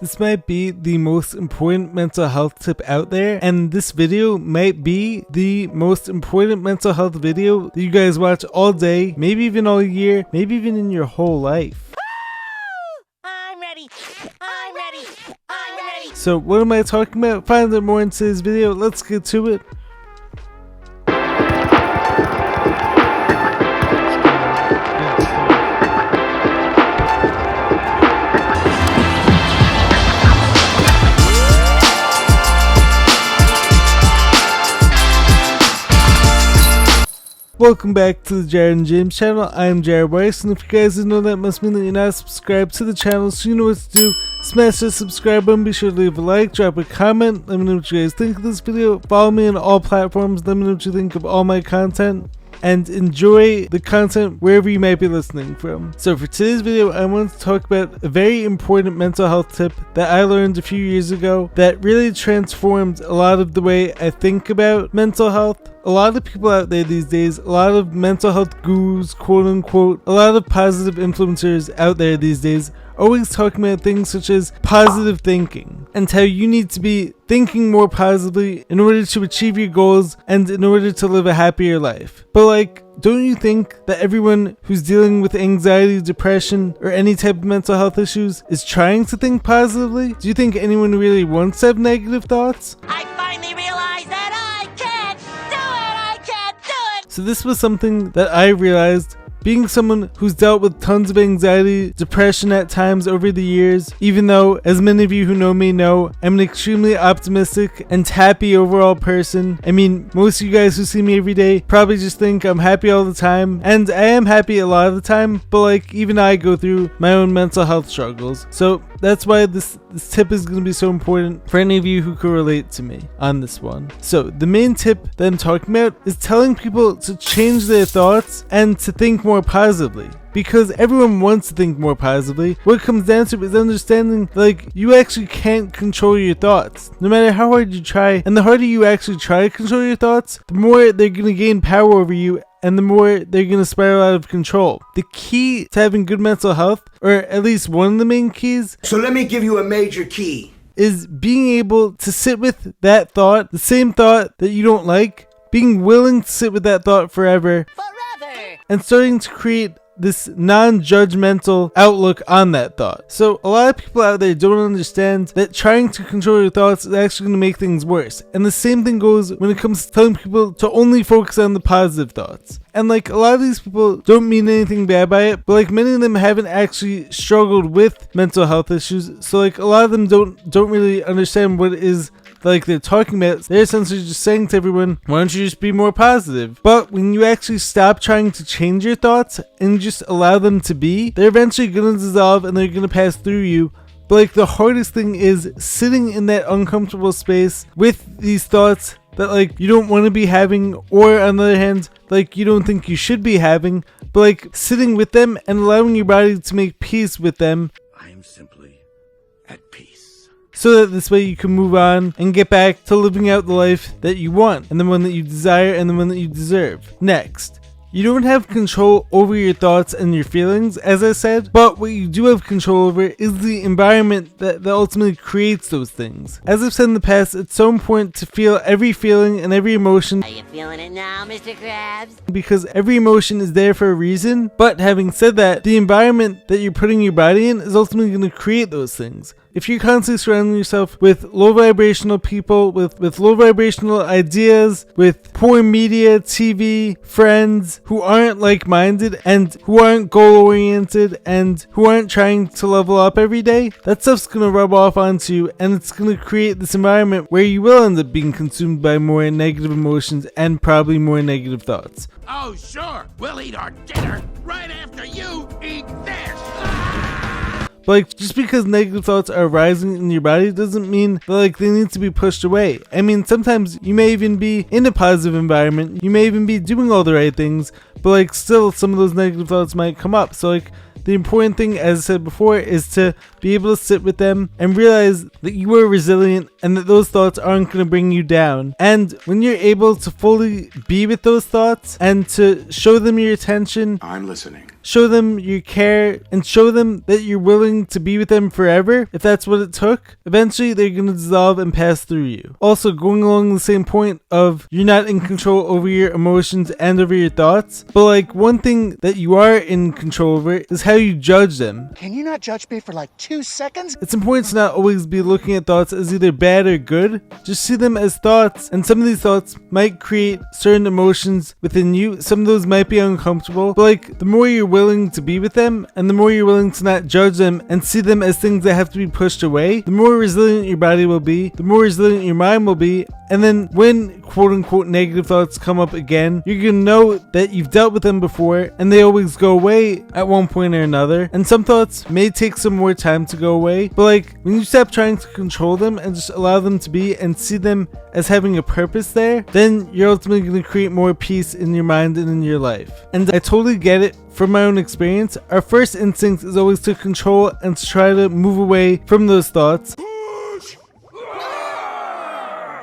this might be the most important mental health tip out there, and this video might be the most important mental health video that you guys watch all day, maybe even all year, maybe even in your whole life. I'm ready. I'm ready. I'm ready. So what am I talking about? Find out more in today's video. Let's get to it. Welcome back to the Jared and James channel. I'm Jared Weiss, and if you guys didn't know, that must mean that you're not subscribed to the channel, so you know what to do. Smash that subscribe button, be sure to leave a like, drop a comment, let me know what you guys think of this video, follow me on all platforms, let me know what you think of all my content, and enjoy the content wherever you might be listening from. So for today's video, I want to talk about a very important mental health tip that I learned a few years ago that really transformed a lot of the way I think about mental health. A lot of people out there these days, a lot of mental health gurus, quote unquote, a lot of positive influencers out there these days, always talking about things such as positive thinking and how you need to be thinking more positively in order to achieve your goals and in order to live a happier life. But like, don't you think that everyone who's dealing with anxiety, depression, or any type of mental health issues is trying to think positively? Do you think anyone really wants to have negative thoughts? I finally realized that I can't do it. I can't do it. So this was something that I realized, being someone who's dealt with tons of anxiety, depression at times over the years, even though, as many of you who know me know, I'm an extremely optimistic and happy overall person. I mean, most of you guys who see me every day probably just think I'm happy all the time, and I am happy a lot of the time, but like, even I go through my own mental health struggles. So that's why this tip is going to be so important for any of you who can relate to me on this one. So the main tip that I'm talking about is telling people to change their thoughts and to think more positively, because everyone wants to think more positively. What it comes down to is understanding like you actually can't control your thoughts no matter how hard you try, and the harder you actually try to control your thoughts, the more they're going to gain power over you and the more they're going to spiral out of control. The key to having good mental health, or at least one of the main keys, so let me give you a major key, is being able to sit with that thought, the same thought that you don't like, being willing to sit with that thought forever, and starting to create this non-judgmental outlook on that thought. So a lot of people out there don't understand that trying to control your thoughts is actually going to make things worse. And the same thing goes when it comes to telling people to only focus on the positive thoughts. And like, a lot of these people don't mean anything bad by it, but like, many of them haven't actually struggled with mental health issues. So like, a lot of them don't really understand what it is like they're talking about. They're essentially just saying to everyone, why don't you just be more positive? But when you actually stop trying to change your thoughts and just allow them to be, they're eventually going to dissolve and they're going to pass through you. But like, the hardest thing is sitting in that uncomfortable space with these thoughts that like you don't want to be having, or on the other hand, like you don't think you should be having, but like sitting with them and allowing your body to make peace with them. I am simply at peace. So that this way you can move on and get back to living out the life that you want, and the one that you desire, and the one that you deserve. Next, you don't have control over your thoughts and your feelings, as I said, but what you do have control over is the environment that ultimately creates those things. As I've said in the past, it's so important to feel every feeling and every emotion. Are you feeling it now, Mr. Krabs? Because every emotion is there for a reason. But having said that, the environment that you're putting your body in is ultimately going to create those things. If you're constantly surrounding yourself with low vibrational people, with low vibrational ideas, with poor media, TV, friends who aren't like-minded and who aren't goal-oriented and who aren't trying to level up every day, that stuff's going to rub off onto you, and it's going to create this environment where you will end up being consumed by more negative emotions and probably more negative thoughts. Oh, sure. We'll eat our dinner right after you eat this. But like, just because negative thoughts are rising in your body doesn't mean that like they need to be pushed away. I mean, sometimes you may even be in a positive environment, you may even be doing all the right things, but like still some of those negative thoughts might come up. So like, the important thing, as I said before, is to be able to sit with them and realize that you are resilient and that those thoughts aren't going to bring you down. And when you're able to fully be with those thoughts and to show them your attention, I'm listening. show them your care, and show them that you're willing to be with them forever, if that's what it took, eventually they're going to dissolve and pass through you. Also, going along the same point of you're not in control over your emotions and over your thoughts, but like one thing that you are in control over is how you judge them. Can you not judge me for like 2 seconds? It's important to not always be looking at thoughts as either bad or good. Just see them as thoughts, and some of these thoughts might create certain emotions within you. Some of those might be uncomfortable, but like the more you're willing to be with them, and the more you're willing to not judge them and see them as things that have to be pushed away, the more resilient your body will be, the more resilient your mind will be. And then when quote unquote negative thoughts come up again, you're gonna know that you've dealt with them before and they always go away at one point or another. And some thoughts may take some more time to go away, but like when you stop trying to control them and just allow them to be and see them as having a purpose there, then you're ultimately gonna create more peace in your mind and in your life. And I totally get it. From my own experience, our first instinct is always to control and to try to move away from those thoughts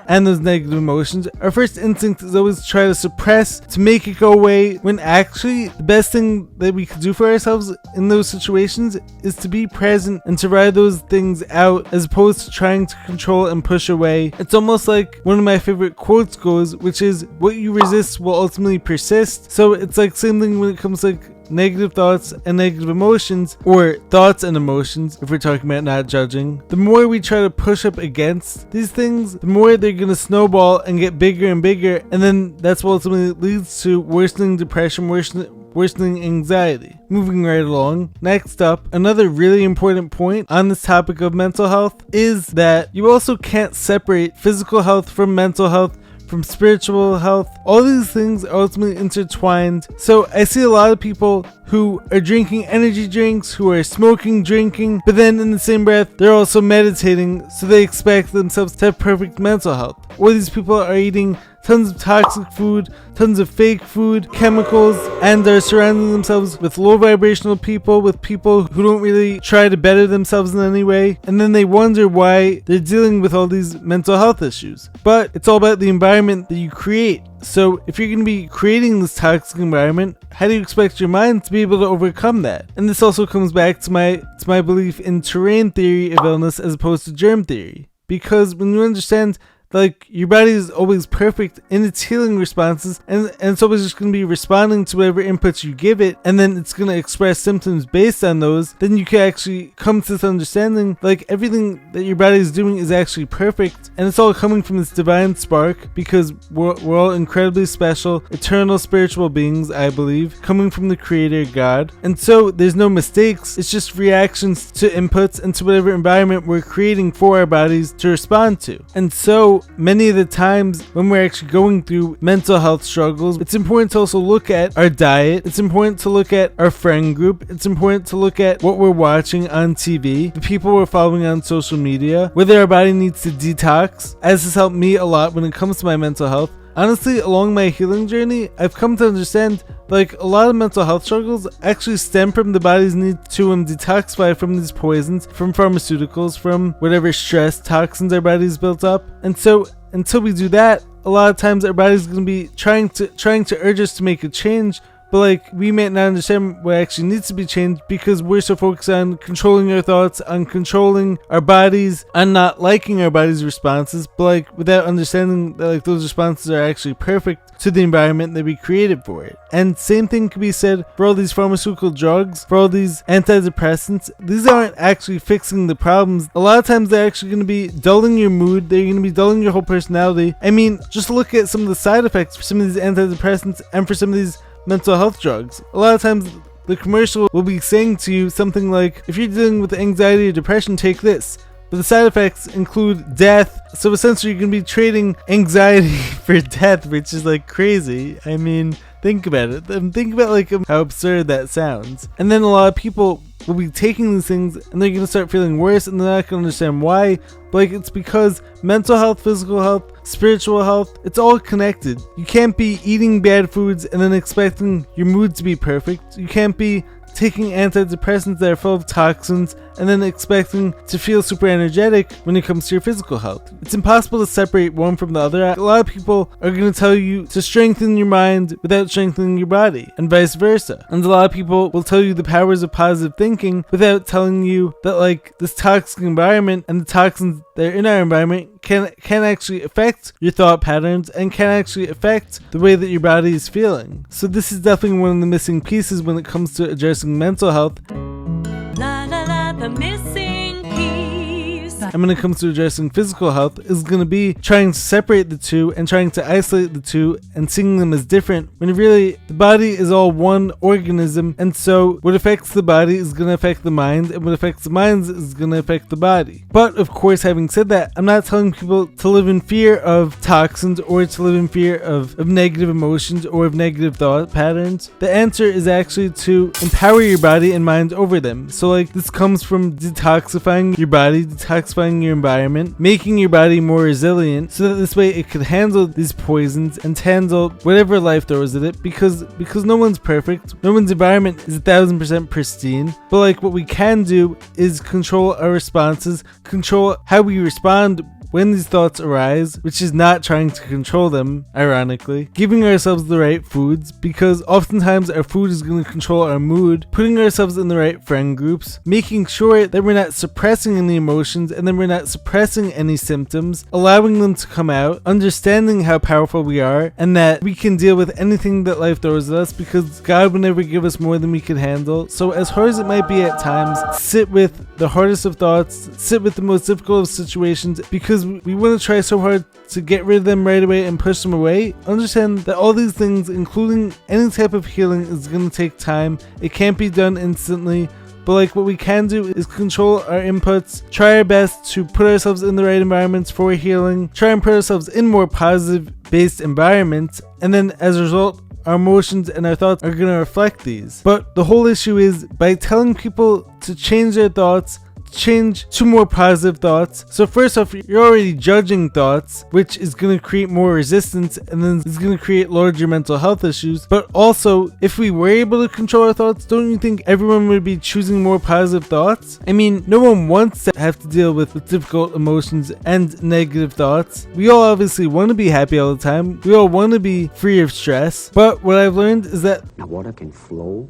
and those negative emotions. Our first instinct is always to try to suppress, to make it go away, when actually the best thing that we could do for ourselves in those situations is to be present and to ride those things out, as opposed to trying to control and push away. It's almost like one of my favorite quotes goes, which is, what you resist will ultimately persist. So it's like same thing when it comes to like negative thoughts and negative emotions, or thoughts and emotions if we're talking about not judging. The more we try to push up against these things, the more they're gonna snowball and get bigger and bigger, and then that's what ultimately leads to worsening depression, worsening anxiety. Moving right along, next up, another really important point on this topic of mental health is that you also can't separate physical health from mental health, from spiritual health. All these things are ultimately intertwined. So I see a lot of people who are drinking energy drinks, who are smoking, drinking, but then in the same breath, they're also meditating, so they expect themselves to have perfect mental health. Or these people are eating tons of toxic food, tons of fake food, chemicals, and are surrounding themselves with low vibrational people, with people who don't really try to better themselves in any way, and then they wonder why they're dealing with all these mental health issues. But it's all about the environment that you create. So if you're going to be creating this toxic environment, how do you expect your mind to be able to overcome that? And this also comes back to my belief in terrain theory of illness as opposed to germ theory. Because when you understand like your body is always perfect in its healing responses, and it's always just going to be responding to whatever inputs you give it, and then it's going to express symptoms based on those, then you can actually come to this understanding like everything that your body is doing is actually perfect, and it's all coming from this divine spark, because we're all incredibly special, eternal spiritual beings, I believe, coming from the creator God. And so there's no mistakes, it's just reactions to inputs and to whatever environment we're creating for our bodies to respond to. And so many of the times when we're actually going through mental health struggles, it's important to also look at our diet, it's important to look at our friend group, it's important to look at what we're watching on TV, the people we're following on social media, whether our body needs to detox, as has helped me a lot when it comes to my mental health. Honestly, along my healing journey, I've come to understand like a lot of mental health struggles actually stem from the body's need to detoxify from these poisons, from pharmaceuticals, from whatever stress toxins our body's built up. And so until we do that, a lot of times our body's going to be trying to urge us to make a change, but like we may not understand what actually needs to be changed because we're so focused on controlling our thoughts, on controlling our bodies, on not liking our body's responses, but like without understanding that like those responses are actually perfect to the environment that we created for it. And same thing can be said for all these pharmaceutical drugs, for all these antidepressants. These aren't actually fixing the problems. A lot of times they're actually going to be dulling your mood, they're going to be dulling your whole personality. I mean, just look at some of the side effects for some of these antidepressants and for some of these mental health drugs. A lot of times the commercial will be saying to you something like, if you're dealing with anxiety or depression, take this. But the side effects include death. So essentially you're going to be trading anxiety for death, which is like crazy. I mean, think about it. Think about like how absurd that sounds. And then a lot of people will be taking these things and they're going to start feeling worse and they're not going to understand why. But like it's because mental health, physical health, spiritual health, it's all connected. You can't be eating bad foods and then expecting your mood to be perfect. You can't be taking antidepressants that are full of toxins and then expecting to feel super energetic when it comes to your physical health. It's impossible to separate one from the other. A lot of people are going to tell you to strengthen your mind without strengthening your body, and vice versa. And a lot of people will tell you the powers of positive thinking without telling you that like this toxic environment and the toxins that are in our environment can actually affect your thought patterns and can actually affect the way that your body is feeling. So this is definitely one of the missing pieces when it comes to addressing mental health. La la la, the missing piece. And when it comes to addressing physical health, is going to be trying to separate the two and trying to isolate the two and seeing them as different, when really the body is all one organism, and so what affects the body is going to affect the mind, and what affects the mind is going to affect the body. But of course, having said that, I'm not telling people to live in fear of toxins or to live in fear of negative emotions or of negative thought patterns. The answer is actually to empower your body and mind over them. So like this comes from detoxifying your body, detoxifying your environment, making your body more resilient so that this way it can handle these poisons and handle whatever life throws at it, because no one's perfect. No one's environment is 1000% pristine. But like what we can do is control our responses, control how we respond when these thoughts arise, which is not trying to control them, ironically. Giving ourselves the right foods, because oftentimes our food is going to control our mood. Putting ourselves in the right friend groups. Making sure that we're not suppressing any emotions and then we're not suppressing any symptoms. Allowing them to come out. Understanding how powerful we are and that we can deal with anything that life throws at us, because God will never give us more than we can handle. So as hard as it might be at times, sit with the hardest of thoughts, sit with the most difficult of situations, because we want to try so hard to get rid of them right away and push them away. Understand that all these things, including any type of healing, is going to take time. It can't be done instantly. But like what we can do is control our inputs, try our best to put ourselves in the right environments for healing, try and put ourselves in more positive based environments, and then as a result, our emotions and our thoughts are going to reflect these. But the whole issue is by telling people to change their thoughts, change to more positive thoughts. So first off, you're already judging thoughts, which is going to create more resistance and then it's going to create larger mental health issues. But also, if we were able to control our thoughts, don't you think everyone would be choosing more positive thoughts? I mean, no one wants to have to deal with difficult emotions and negative thoughts. We all obviously want to be happy all the time. We all want to be free of stress. But what I've learned is that Now water can flow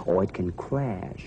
or it can crash.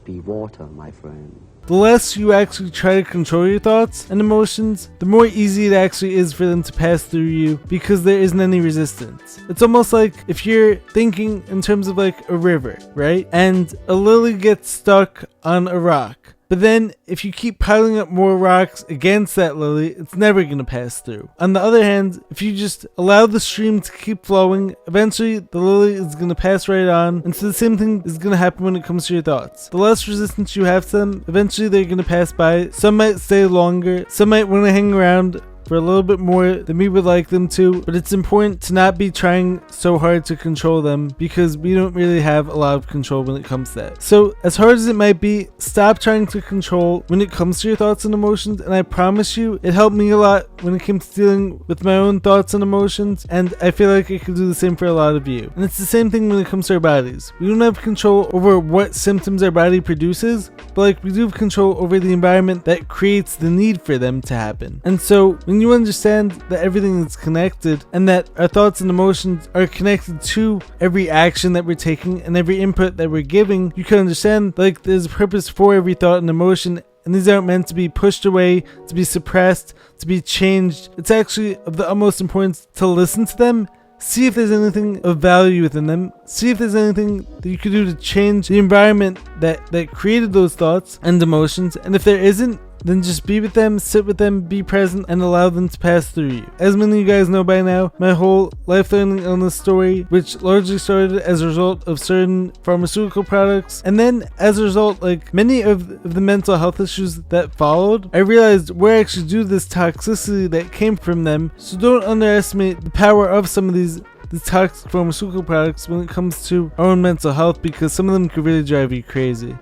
Be water, my friend. the less you actually try to control your thoughts and emotions, the more easy it actually is for them to pass through you, because there isn't any resistance. It's almost like if you're thinking in terms of like a river, right? And a lily gets stuck on a rock. But then, if you keep piling up more rocks against that lily, it's never going to pass through. On the other hand, if you just allow the stream to keep flowing, eventually the lily is going to pass right on. And so the same thing is going to happen when it comes to your thoughts. The less resistance you have to them, eventually they're going to pass by. Some might stay longer, some might want to hang around for a little bit more than we would like them to, but it's important to not be trying so hard to control them, because we don't really have a lot of control when it comes to that. So as hard as it might be, stop trying to control when it comes to your thoughts and emotions, and I promise you it helped me a lot when it came to dealing with my own thoughts and emotions, and I feel like I could do the same for a lot of you. And it's the same thing when it comes to our bodies. We don't have control over what symptoms our body produces, but like we do have control over the environment that creates the need for them to happen. And so when you understand that everything is connected and that our thoughts and emotions are connected to every action that we're taking and every input that we're giving, you can understand like there's a purpose for every thought and emotion, and these aren't meant to be pushed away, to be suppressed, to be changed. It's actually of the utmost importance to listen to them, see if there's anything of value within them, see if there's anything that you could do to change the environment that created those thoughts and emotions, and if there isn't, then just be with them, sit with them, be present, and allow them to pass through you. As many of you guys know by now, my whole life-threatening illness story, which largely started as a result of certain pharmaceutical products, and then as a result, like many of the mental health issues that followed, I realized we're actually due to this toxicity that came from them. So don't underestimate the power of some of these toxic pharmaceutical products when it comes to our own mental health, because some of them could really drive you crazy.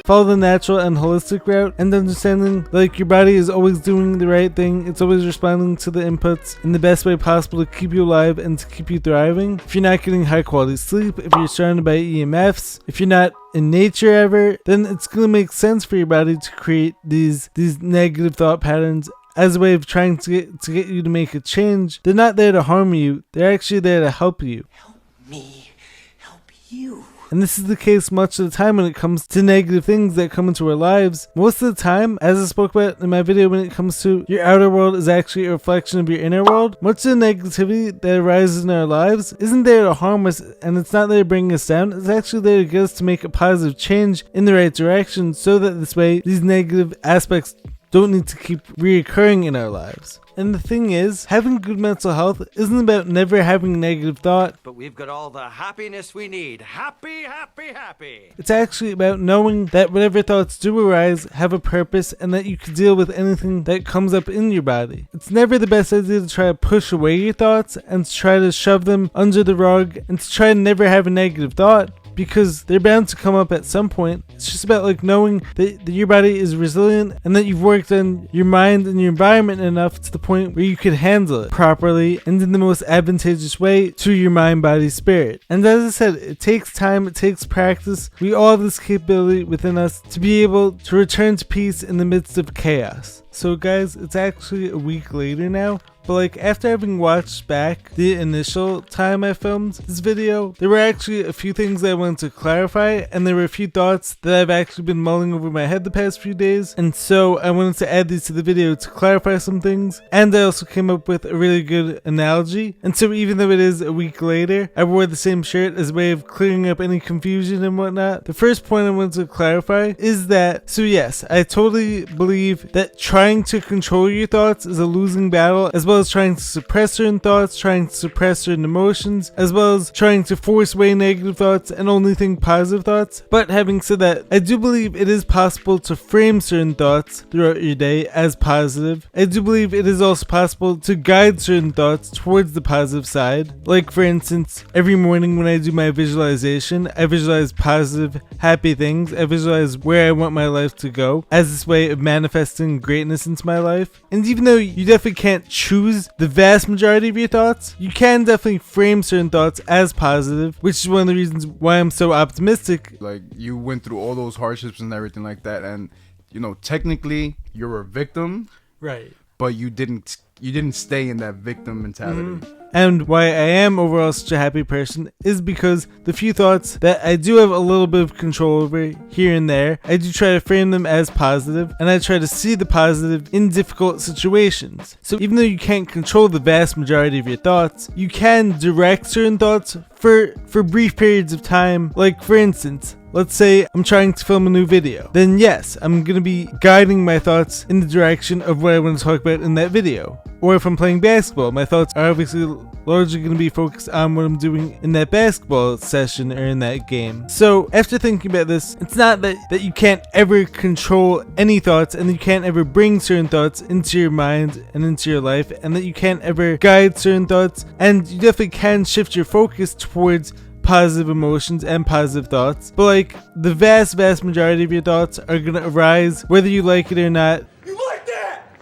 follow the natural and holistic route, and understanding like your body is always doing the right thing. It's always responding to the inputs in the best way possible to keep you alive and to keep you thriving. If you're not getting high quality sleep, if you're surrounded by EMFs, if you're not in nature ever, then it's going to make sense for your body to create these negative thought patterns as a way of trying to get you to make a change. They're not there to harm you. They're actually there to help you. Me help you. And this is the case much of the time when it comes to negative things that come into our lives. Most of the time, as I spoke about in my video, when it comes to your outer world is actually a reflection of your inner world. Much of the negativity that arises in our lives isn't there to harm us, and it's not there to bring us down. It's actually there to get us to make a positive change in the right direction, so that this way these negative aspects don't need to keep reoccurring in our lives. And the thing is, having good mental health isn't about never having negative thought. But we've got all the happiness we need. Happy, happy, happy. It's actually about knowing that whatever thoughts do arise have a purpose, and that you can deal with anything that comes up in your body. It's never the best idea to try to push away your thoughts and to try to shove them under the rug and to try to never have a negative thought, because they're bound to come up at some point. It's just about like knowing that your body is resilient and that you've worked on your mind and your environment enough to the point where you could handle it properly and in the most advantageous way to your mind, body, spirit. And as I said, it takes time, it takes practice. We all have this capability within us to be able to return to peace in the midst of chaos. So guys, it's actually a week later now, but like after having watched back the initial time I filmed this video, there were actually a few things that I wanted to clarify, and there were a few thoughts that I've actually been mulling over my head the past few days, and so I wanted to add these to the video to clarify some things. And I also came up with a really good analogy, and so even though it is a week later, I wore the same shirt as a way of clearing up any confusion and whatnot. The first point I wanted to clarify is that, so yes, I totally believe that trying to control your thoughts is a losing battle, as well as trying to suppress certain thoughts, trying to suppress certain emotions, as well as trying to force away negative thoughts and only think positive thoughts. But having said that, I do believe it is possible to frame certain thoughts throughout your day as positive. I do believe it is also possible to guide certain thoughts towards the positive side. Like for instance, every morning when I do my visualization, I visualize positive, happy things. I visualize where I want my life to go as this way of manifesting greatness into my life. And even though you definitely can't choose the vast majority of your thoughts, you can definitely frame certain thoughts as positive, which is one of the reasons why I'm so optimistic. Like, you went through all those hardships and everything like that, and you know, technically you're a victim, Right. but you didn't stay in that victim mentality. And why I am overall such a happy person is because the few thoughts that I do have a little bit of control over here and there, I do try to frame them as positive, and I try to see the positive in difficult situations. So even though you can't control the vast majority of your thoughts, you can direct certain thoughts for brief periods of time. Like for instance, let's say I'm trying to film a new video. Then yes, I'm going to be guiding my thoughts in the direction of what I want to talk about in that video. Or if I'm playing basketball, my thoughts are obviously largely going to be focused on what I'm doing in that basketball session or in that game. So after thinking about this, it's not that you can't ever control any thoughts, and you can't ever bring certain thoughts into your mind and into your life, and that you can't ever guide certain thoughts, and you definitely can shift your focus towards positive emotions and positive thoughts. But like the vast majority of your thoughts are going to arise whether you like it or not.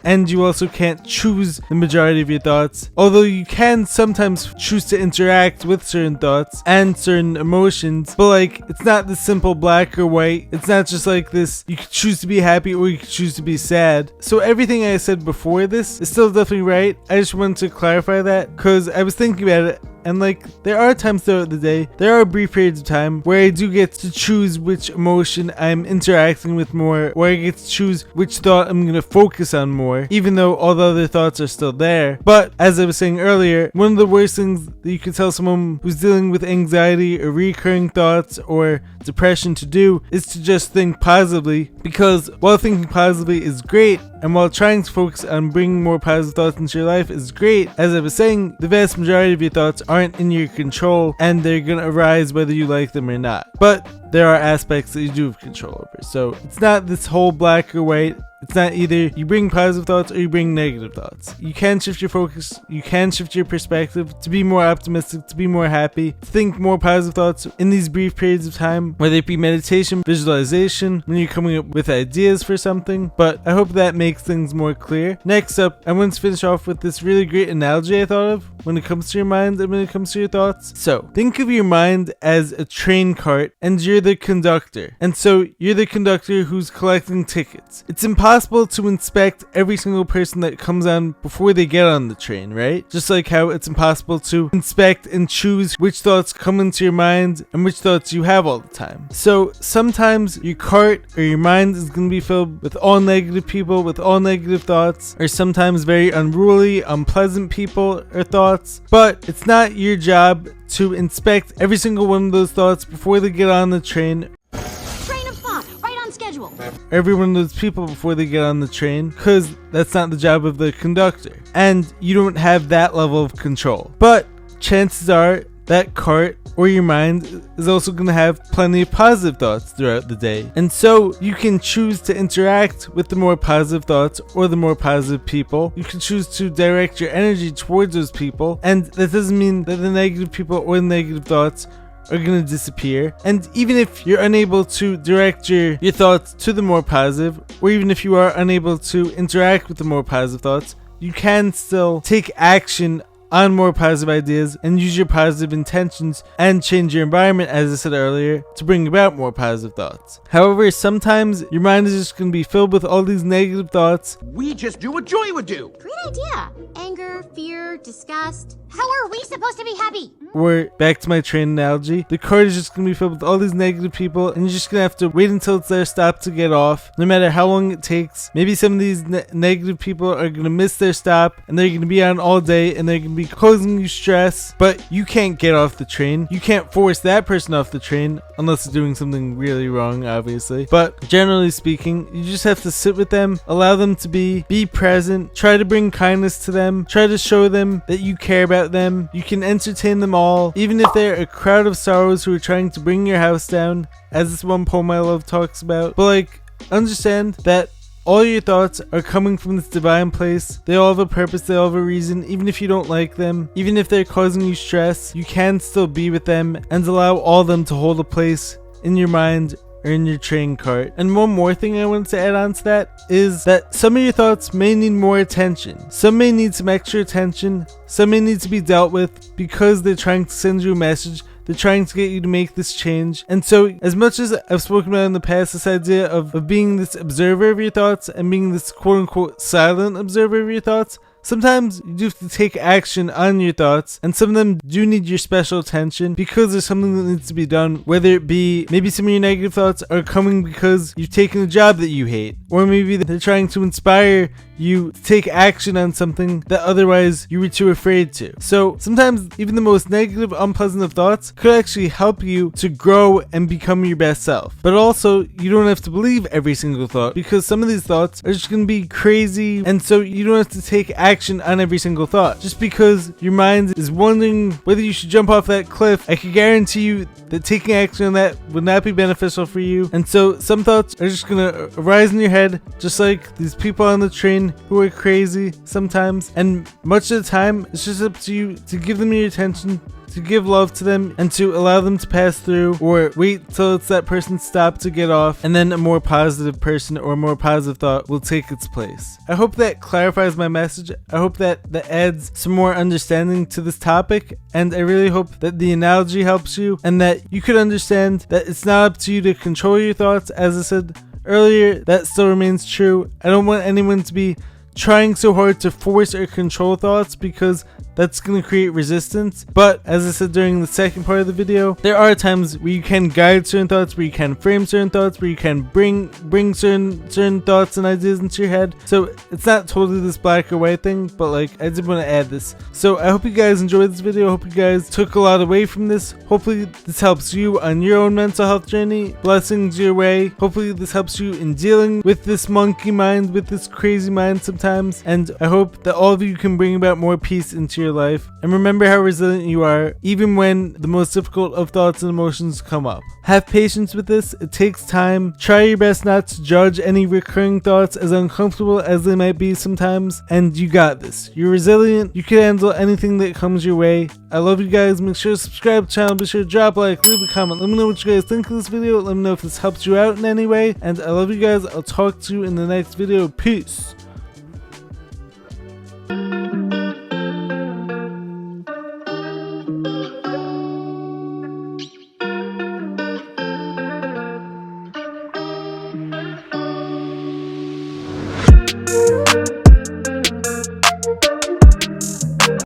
And you also can't choose the majority of your thoughts, although you can sometimes choose to interact with certain thoughts and certain emotions. But like, it's not this simple black or white. It's not just like this, you can choose to be happy or you can choose to be sad. So everything I said before this is still definitely right. I just wanted to clarify that because I was thinking about it. And like, there are times throughout the day, there are brief periods of time where I do get to choose which emotion I'm interacting with more, or I get to choose which thought I'm going to focus on more, even though all the other thoughts are still there. But as I was saying earlier, one of the worst things that you could tell someone who's dealing with anxiety or recurring thoughts or depression to do is to just think positively, because while thinking positively is great, and while trying to focus on bringing more positive thoughts into your life is great, as I was saying, the vast majority of your thoughts aren't in your control, and they're gonna arise whether you like them or not. But there are aspects that you do have control over. So it's not this whole black or white. It's not either you bring positive thoughts or you bring negative thoughts. You can shift your focus, you can shift your perspective to be more optimistic, to be more happy, to think more positive thoughts in these brief periods of time, whether it be meditation, visualization, when you're coming up with ideas for something. But I hope that makes things more clear. Next up, I want to finish off with this really great analogy I thought of when it comes to your mind and when it comes to your thoughts. So think of your mind as a train cart and you're the conductor. And so you're the conductor who's collecting tickets. It's impossible to inspect every single person that comes on before they get on the train, right? Just like how it's impossible to inspect and choose which thoughts come into your mind and which thoughts you have all the time. So sometimes your cart or your mind is going to be filled with all negative people, with all negative thoughts, or sometimes very unruly, unpleasant people or thoughts. But it's not your job to inspect every single one of those thoughts before they get on the train. Train of thought, right on schedule. Every one of those people before they get on the train, because that's not the job of the conductor. And you don't have that level of control. But chances are that cart or your mind is also going to have plenty of positive thoughts throughout the day. And so you can choose to interact with the more positive thoughts or the more positive people. You can choose to direct your energy towards those people. And that doesn't mean that the negative people or the negative thoughts are going to disappear. And even if you're unable to direct your thoughts to the more positive, or even if you are unable to interact with the more positive thoughts, you can still take action on more positive ideas and use your positive intentions and change your environment, as I said earlier, to bring about more positive thoughts. However, sometimes your mind is just going to be filled with all these negative thoughts. We just do what Joy would do. Great idea. Anger, fear, disgust. How are we supposed to be happy? Or, back to my train analogy, the cart is just going to be filled with all these negative people and you're just going to have to wait until it's their stop to get off, no matter how long it takes. Maybe some of these negative people are going to miss their stop and they're going to be on all day and they're going to be causing you stress, but you can't get off the train. You can't force that person off the train unless they're doing something really wrong, obviously. But generally speaking, you just have to sit with them, allow them to be present, try to bring kindness to them, try to show them that you care about them. You can entertain them all, even if they're a crowd of sorrows who are trying to bring your house down, as this one poem I love talks about. But like, understand that all your thoughts are coming from this divine place. They all have a purpose, they all have a reason. Even if you don't like them, even if they're causing you stress, you can still be with them and allow all of them to hold a place in your mind or in your train cart. And one more thing I wanted to add on to that is that some of your thoughts may need more attention. Some may need some extra attention. Some may need to be dealt with because they're trying to send you a message. They're trying to get you to make this change. And so, as much as I've spoken about in the past, this idea of being this observer of your thoughts and being this quote-unquote silent observer of your thoughts, sometimes you do have to take action on your thoughts, and some of them do need your special attention because there's something that needs to be done, whether it be maybe some of your negative thoughts are coming because you've taken a job that you hate, or maybe they're trying to inspire you to take action on something that otherwise you were too afraid to. So sometimes even the most negative, unpleasant of thoughts could actually help you to grow and become your best self. But also, you don't have to believe every single thought, because some of these thoughts are just going to be crazy, and so you don't have to take action on every single thought. Just because your mind is wondering whether you should jump off that cliff, I can guarantee you that taking action on that would not be beneficial for you. And so some thoughts are just going to arise in your head, just like these people on the train who are crazy sometimes. And much of the time, it's just up to you to give them your attention, to give love to them, and to allow them to pass through, or wait till it's that person's stop to get off, and then a more positive person or a more positive thought will take its place. I hope that clarifies my message. I hope that adds some more understanding to this topic, and I really hope that the analogy helps you and that you could understand that it's not up to you to control your thoughts. As I said earlier, that still remains true. I don't want anyone to be trying so hard to force or control thoughts, because that's going to create resistance. But as I said during the second part of the video, there are times where you can guide certain thoughts, where you can frame certain thoughts, where you can bring certain thoughts and ideas into your head. So it's not totally this black or white thing, but like, I did want to add this. So I hope you guys enjoyed this video. I hope you guys took a lot away from this. Hopefully this helps you on your own mental health journey. Blessings your way. Hopefully this helps you in dealing with this monkey mind, with this crazy mind sometimes. And I hope that all of you can bring about more peace into your your life, and remember how resilient you are even when the most difficult of thoughts and emotions come up. Have patience with this, it takes time. Try your best not to judge any recurring thoughts, as uncomfortable as they might be sometimes, and you got this. You're resilient, you can handle anything that comes your way. I love you guys, make sure to subscribe to the channel, be sure to drop a like, leave a comment, let me know what you guys think of this video, let me know if this helped you out in any way, and I love you guys. I'll talk to you in the next video. Peace.